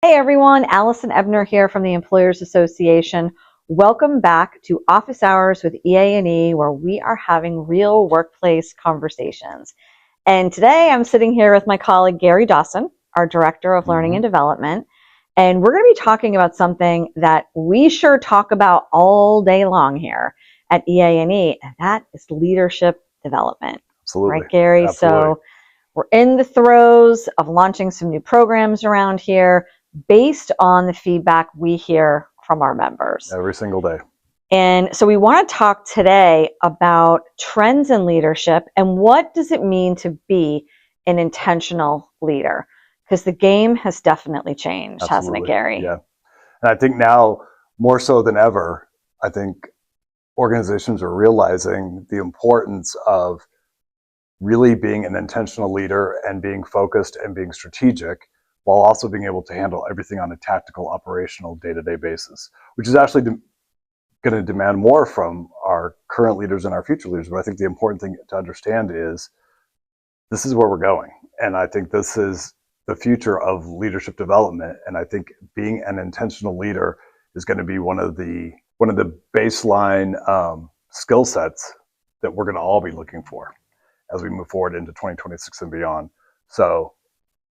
Hey everyone, Allison Ebner here from the Employers Association. Welcome back to Office Hours with EANE, where we are having real workplace conversations. And today I'm sitting here with my colleague Gary Dawson, our Director of Learning and Development, and we're going to be talking about something that we sure talk about all day long here at EANE, and that is leadership development. Absolutely. Right, Gary? Absolutely. So we're in the throes of launching some new programs around here, based on the feedback we hear from our members every single day. And so we want to talk today about trends in leadership and what does it mean to be an intentional leader? Because the game has definitely changed, hasn't it, Gary? Yeah. And I think now more so than ever, I think organizations are realizing the importance of really being an intentional leader and being focused and being strategic, while also being able to handle everything on a tactical, operational, day-to-day basis, which is actually going to demand more from our current leaders and our future leaders. But I think the important thing to understand is this is where we're going. And I think this is the future of leadership development. And I think being an intentional leader is going to be one of the baseline skill sets that we're going to all be looking for as we move forward into 2026 and beyond. So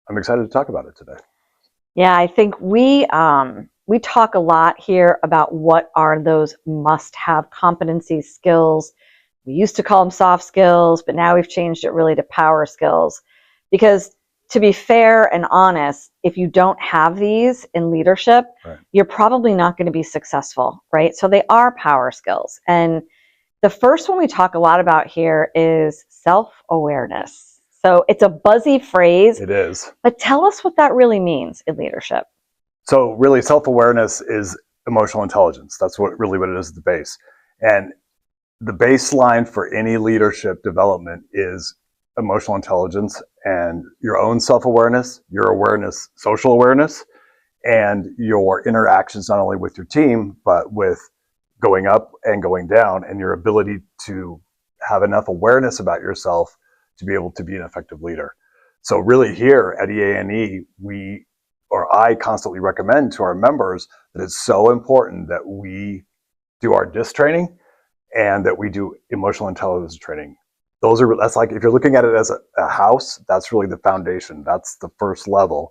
I'm excited to talk about it today. Yeah, I think we talk a lot here about what are those must-have competency skills. We used to call them soft skills, but now we've changed it really to power skills. Because to be fair and honest, if you don't have these in leadership, right, you're probably not going to be successful, right? So they are power skills. And the first one we talk a lot about here is self-awareness. So it's a buzzy phrase. It is. But tell us what that really means in leadership. So really, self-awareness is emotional intelligence. That's what it is at the base. And the baseline for any leadership development is emotional intelligence and your own self-awareness, your awareness, social awareness, and your interactions not only with your team, but with going up and going down, and your ability to have enough awareness about yourself to be able to be an effective leader. So really here at EANE, I constantly recommend to our members that it's so important that we do our DISC training and that we do emotional intelligence training. That's like, if you're looking at it as a house, that's really the foundation. That's the first level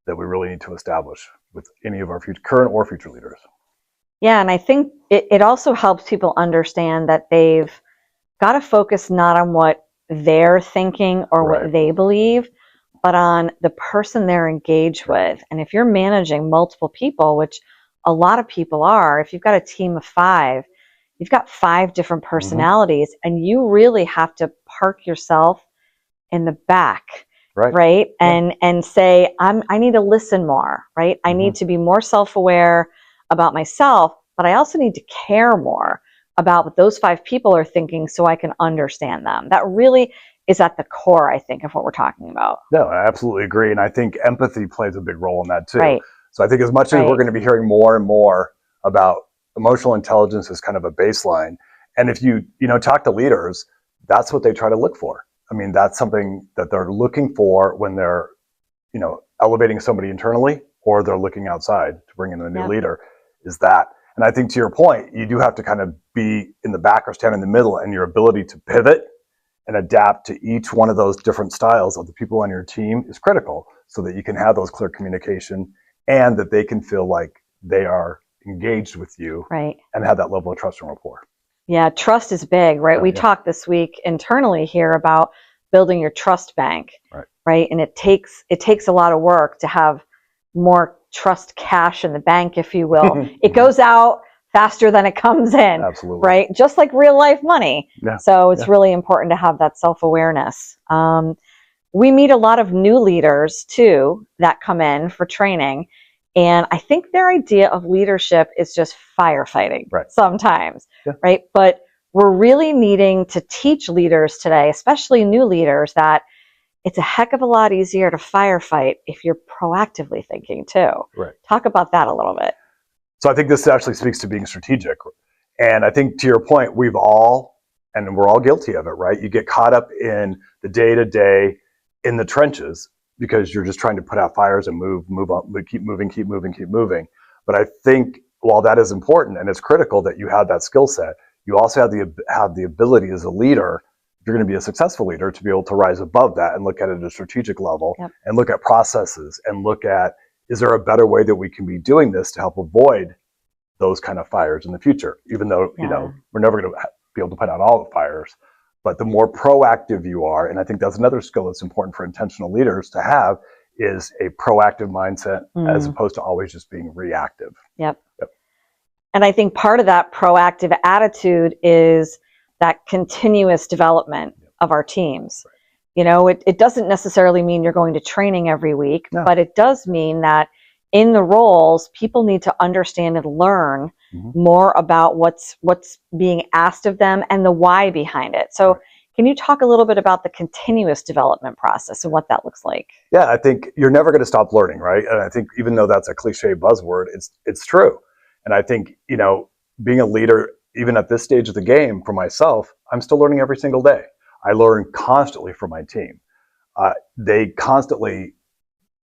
that we really need to establish with any of our current or future leaders. Yeah, and I think it also helps people understand that they've got to focus not on what they're thinking or right, what they believe, but on the person they're engaged with. And if you're managing multiple people, which a lot of people are, if you've got a team of 5, you've got 5 different personalities, and you really have to park yourself in the back, right? Yeah. And say, I need to listen more, right? I need to be more self-aware about myself, but I also need to care more about what those 5 people are thinking so I can understand them. That really is at the core, I think, of what we're talking about. No, I absolutely agree. And I think empathy plays a big role in that too. Right. So I think as much as we're going to be hearing more and more about emotional intelligence as kind of a baseline, and if you talk to leaders, that's what they try to look for. I mean, that's something that they're looking for when they're, elevating somebody internally, or they're looking outside to bring in a new leader, is that. And I think to your point, you do have to kind of be in the back or stand in the middle, and your ability to pivot and adapt to each one of those different styles of the people on your team is critical, so that you can have those clear communication and that they can feel like they are engaged with you, right, and have that level of trust and rapport. Yeah, trust is big, right? We talked this week internally here about building your trust bank, right? And it takes a lot of work to have more trust cash in the bank, if you will. It goes out faster than it comes in. Absolutely. Right? Just like real life money. Yeah. So it's really important to have that self-awareness. We meet a lot of new leaders too that come in for training. And I think their idea of leadership is just firefighting sometimes, right? But we're really needing to teach leaders today, especially new leaders, that it's a heck of a lot easier to firefight if you're proactively thinking too. Right. Talk about that a little bit. So I think this actually speaks to being strategic. And I think to your point, we're all guilty of it, right? You get caught up in the day-to-day, in the trenches, because you're just trying to put out fires and move on, keep moving. But I think while that is important and it's critical that you have that skill set, you also have the ability as a leader, if you're going to be a successful leader, to be able to rise above that and look at it at a strategic level, and look at processes and look at, is there a better way that we can be doing this to help avoid those kind of fires in the future? Even though, we're never going to be able to put out all the fires, but the more proactive you are, and I think that's another skill that's important for intentional leaders to have, is a proactive mindset as opposed to always just being reactive. Yep. And I think part of that proactive attitude is that continuous development of our teams. Right. It doesn't necessarily mean you're going to training every week, but it does mean that in the roles, people need to understand and learn more about what's being asked of them and the why behind it. So can you talk a little bit about the continuous development process and what that looks like? Yeah, I think you're never going to stop learning, right? And I think even though that's a cliche buzzword, it's true. And I think, being a leader, even at this stage of the game, for myself, I'm still learning every single day. I learn constantly from my team. They constantly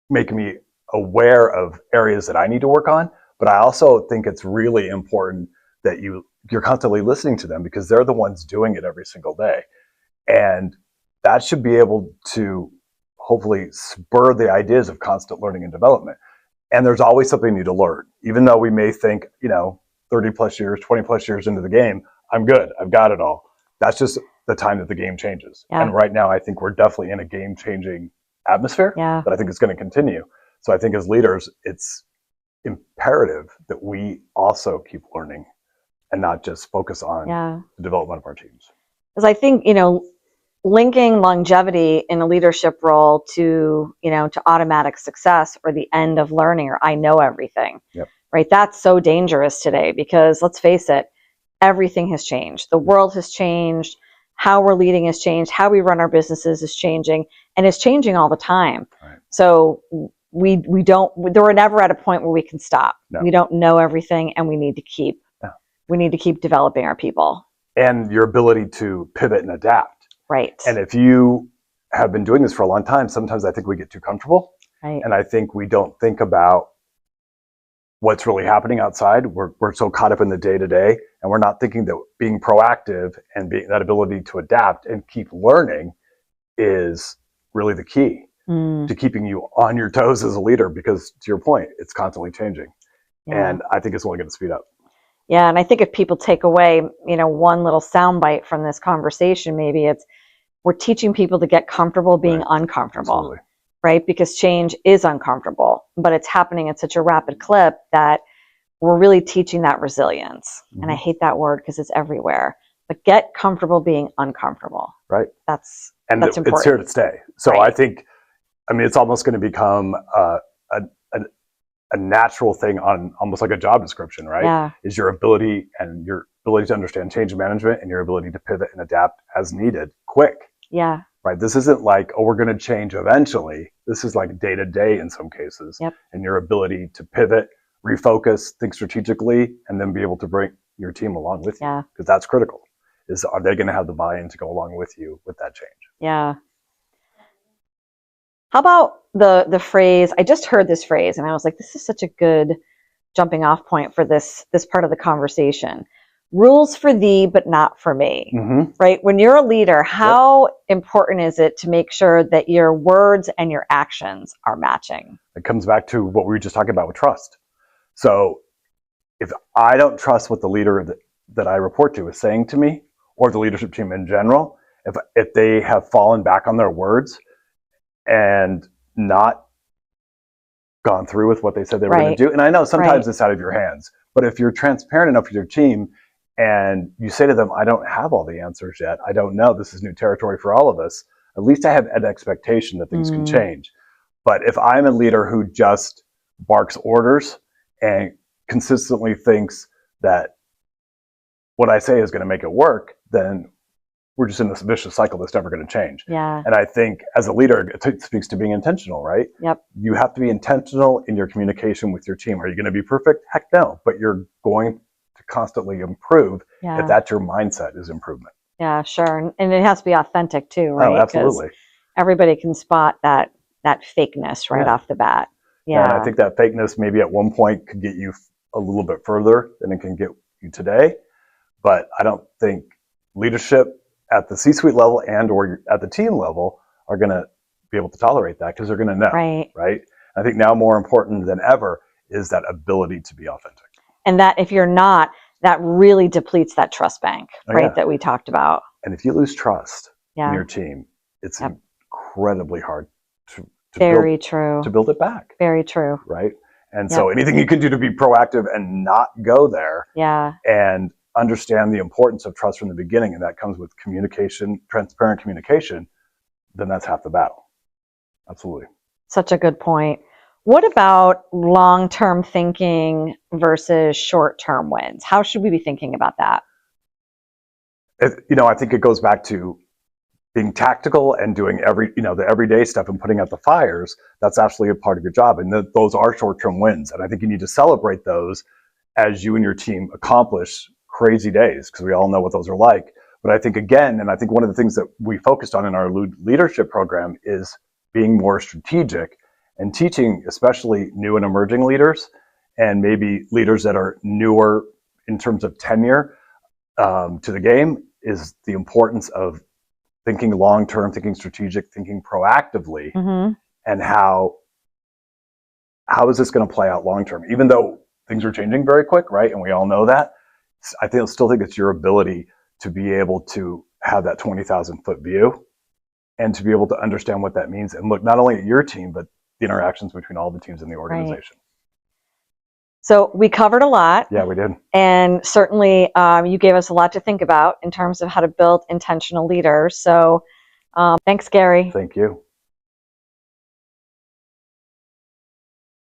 make me aware of areas that I need to work on, but I also think it's really important that you're constantly listening to them, because they're the ones doing it every single day. And that should be able to hopefully spur the ideas of constant learning and development. And there's always something new to learn, even though we may think, 30 plus years, 20 plus years into the game, I'm good, I've got it all. That's just the time that the game changes. And right now, I think we're definitely in a game changing atmosphere, but I think it's going to continue. So I think as leaders, it's imperative that we also keep learning and not just focus on the development of our teams. Because I think, linking longevity in a leadership role to automatic success or the end of learning, or I know everything, right? That's so dangerous today, because let's face it, everything has changed. The world has changed. How we're leading has changed. How we run our businesses is changing, and it's changing all the time. Right. So we're never at a point where we can stop. No. We don't know everything, and we need to keep developing our people. And your ability to pivot and adapt. Right. And if you have been doing this for a long time, sometimes I think we get too comfortable. Right. And I think we don't think about what's really happening outside. We're so caught up in the day-to-day, and we're not thinking that being proactive and that ability to adapt and keep learning is really the key to keeping you on your toes as a leader, because to your point, it's constantly changing. And I think it's only going to speed up. Yeah, and I think if people take away, one little soundbite from this conversation, maybe it's we're teaching people to get comfortable being uncomfortable. Absolutely. Right? Because change is uncomfortable, but it's happening at such a rapid clip that we're really teaching that resilience. And I hate that word because it's everywhere. But get comfortable being uncomfortable. Right. That's important. It's here to stay. So I think, it's almost going to become a natural thing on almost like a job description, right? Yeah. Is your ability to understand change management and your ability to pivot and adapt as needed quick. Yeah. Right. This isn't like, we're going to change eventually. This is like day to day in some cases. Yep. And your ability to pivot, refocus, think strategically, and then be able to bring your team along with you. Because that's critical. Are they going to have the buy-in to go along with you with that change? Yeah. How about the phrase, I just heard this phrase and I was like, this is such a good jumping off point for this part of the conversation. Rules for thee, but not for me, right? When you're a leader, how important is it to make sure that your words and your actions are matching? It comes back to what we were just talking about with trust. So if I don't trust what the leader that I report to is saying to me, or the leadership team in general, if they have fallen back on their words and not gone through with what they said they were going to do, and I know sometimes it's out of your hands, but if you're transparent enough with your team and you say to them, I don't have all the answers yet, I don't know, this is new territory for all of us, at least I have an expectation that things can change. But if I'm a leader who just barks orders and consistently thinks that what I say is going to make it work, then we're just in this vicious cycle that's never going to change. Yeah. And I think as a leader, it speaks to being intentional, right? Yep. You have to be intentional in your communication with your team. Are you going to be perfect? Heck no. But you're going to constantly improve if that's your mindset, is improvement. Yeah, sure. And it has to be authentic too, right? Oh, absolutely. Everybody can spot that that fakeness right off the bat. Yeah. And I think that fakeness maybe at one point could get you a little bit further than it can get you today. But I don't think leadership at the C-suite level and or at the team level are going to be able to tolerate that, because they're going to know. Right. I think now more important than ever is that ability to be authentic. And that if you're not, that really depletes that trust bank, right, that we talked about. And if you lose trust in your team, it's incredibly hard to build it back. Very true. Right. And so anything you can do to be proactive and not go there and understand the importance of trust from the beginning, and that comes with communication, transparent communication, then that's half the battle. Absolutely. Such a good point. What about long-term thinking versus short-term wins? How should we be thinking about that? I think it goes back to being tactical and doing the everyday stuff and putting out the fires. That's absolutely a part of your job. And those are short-term wins. And I think you need to celebrate those as you and your team accomplish crazy days, because we all know what those are like. But I think one of the things that we focused on in our leadership program is being more strategic and teaching, especially new and emerging leaders, and maybe leaders that are newer in terms of tenure to the game, is the importance of thinking long-term, thinking strategic, thinking proactively, and how is this going to play out long-term? Even though things are changing very quick, right? And we all know that. I still think it's your ability to be able to have that 20,000 foot view and to be able to understand what that means and look not only at your team, but the interactions between all the teams in the organization. Right. So we covered a lot. Yeah, we did. And certainly you gave us a lot to think about in terms of how to build intentional leaders. So thanks, Gary. Thank you.